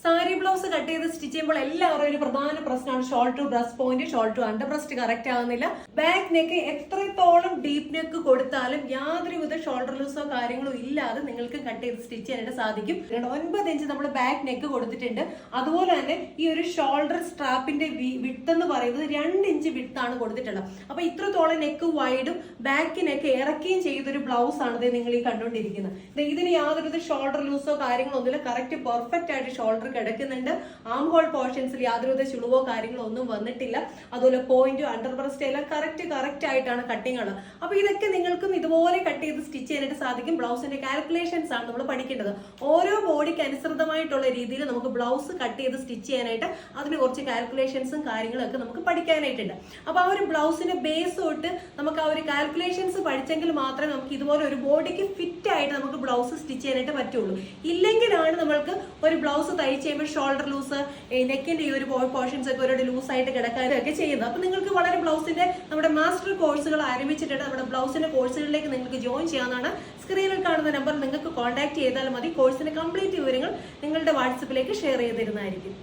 Sari blouse cut ചെയ്ത് stitch ചെയ്യുമ്പോൾ എല്ലാവരും ഒരു പ്രധാന പ്രശ്നമാണ് shoulder to breast point, shoulder to under breast correct ആവുന്നില്ല. ബാക്ക് നെക്ക് എത്രത്തോളം ഡീപ്പ് നെക്ക് കൊടുത്താലും യാതൊരുവിധ ഷോൾഡർ ലൂസോ കാര്യങ്ങളോ ഇല്ലാതെ നിങ്ങൾക്ക് കട്ട് ചെയ്ത് സ്റ്റിച്ച് ചെയ്യാനായിട്ട് സാധിക്കും. 9 ഇഞ്ച് നമ്മൾ ബാക്ക് നെക്ക് കൊടുത്തിട്ടുണ്ട്. അതുപോലെ തന്നെ ഈ ഒരു ഷോൾഡർ സ്ട്രാപ്പിന്റെ വിഡ്ത്ത് എന്ന് പറയുന്നത് 2 ഇഞ്ച് വിഡ്ത്ത് ആണ് കൊടുത്തിട്ടുള്ളത്. അപ്പൊ ഇത്രത്തോളം നെക്ക് വൈഡും ബാക്ക് നെക്ക് ഇറക്കുകയും ചെയ്തൊരു ബ്ലൗസ് ആണ് നിങ്ങൾ ഈ കണ്ടുകൊണ്ടിരിക്കുന്നത്. ഇതിന് യാതൊരു ഷോൾഡർ ലൂസോ കാര്യങ്ങളോ ഒന്നുമില്ല. കറക്റ്റ് പെർഫെക്റ്റ് ആയിട്ട് ഷോൾഡർ കിടക്കുന്നുണ്ട്. ആം ഹോൾ പോർഷൻസിൽ യാതൊരുവിധ ചുളിവോ കാര്യങ്ങളോ ഒന്നും വന്നിട്ടില്ല. അതുപോലെ പോയിന്റും അണ്ടർ ബ്രസ്റ്റ് എല്ലാം കറക്റ്റ് ആയിട്ടാണ് കട്ടിങ് ഉള്ളത്. അപ്പൊ ഇതൊക്കെ നിങ്ങൾക്കും ഇതുപോലെ കട്ട് ചെയ്ത് സ്റ്റിച്ച് ചെയ്യാനായിട്ട് സാധിക്കും. ബ്ലൗസിന്റെ കാൽക്കുലേഷൻസ് ആണ് നമ്മൾ പഠിക്കേണ്ടത്. ഓരോ ബോഡിക്ക് അനുസൃതമായിട്ടുള്ള രീതിയിൽ നമുക്ക് ബ്ലൗസ് കട്ട് ചെയ്ത് സ്റ്റിച്ച് ചെയ്യാനായിട്ട് അതിന് കുറച്ച് കാൽക്കുലേഷൻസും കാര്യങ്ങളും ഒക്കെ നമുക്ക് പഠിക്കാനായിട്ടുണ്ട്. അപ്പൊ ആ ഒരു ബ്ലൗസിന്റെ ബേസ് തൊട്ട് നമുക്ക് ആ ഒരു കാൽക്കുലേഷൻസ് പഠിച്ചെങ്കിൽ മാത്രമേ നമുക്ക് ഇതുപോലെ ഒരു ബോഡിക്ക് ഫിറ്റ് ആയിട്ട് നമുക്ക് ബ്ലൗസ് സ്റ്റിച്ച് ചെയ്യാനായിട്ട് പറ്റുള്ളൂ. ഇല്ലെങ്കിലാണ് നമ്മൾക്ക് ഒരു ബ്ലൗസ് തയ്ച്ച് ചെയ്യുമ്പോൾ ഷോൾഡർ ലൂസ്, നെക്കിന്റെ ഈ ഒരു പോർഷൻസ് ഒക്കെ ഒരു ലൂസ് ആയിട്ട് കിടക്കാനും ഒക്കെ ചെയ്യുന്നത്. അപ്പൊ നിങ്ങൾക്ക് വളരെ ബ്ലൗസിന്റെ നമ്മുടെ മാസ്റ്റർ കോഴ്സുകൾ ആരംഭിച്ചിട്ടുണ്ട്. നമ്മുടെ ബ്ലൗസിന്റെ കോഴ്സുകളിലേക്ക് നിങ്ങൾക്ക് ജോയിൻ ചെയ്യാവുന്നതാണ്. സ്ക്രീനിൽ കാണുന്ന നമ്പർ നിങ്ങൾക്ക് കോൺടാക്ട് ചെയ്താൽ മതി. കോഴ്സിന്റെ കംപ്ലീറ്റ് വിവരങ്ങൾ നിങ്ങളുടെ വാട്സപ്പിലേക്ക് ഷെയർ ചെയ്തിരുന്നതായിരിക്കും.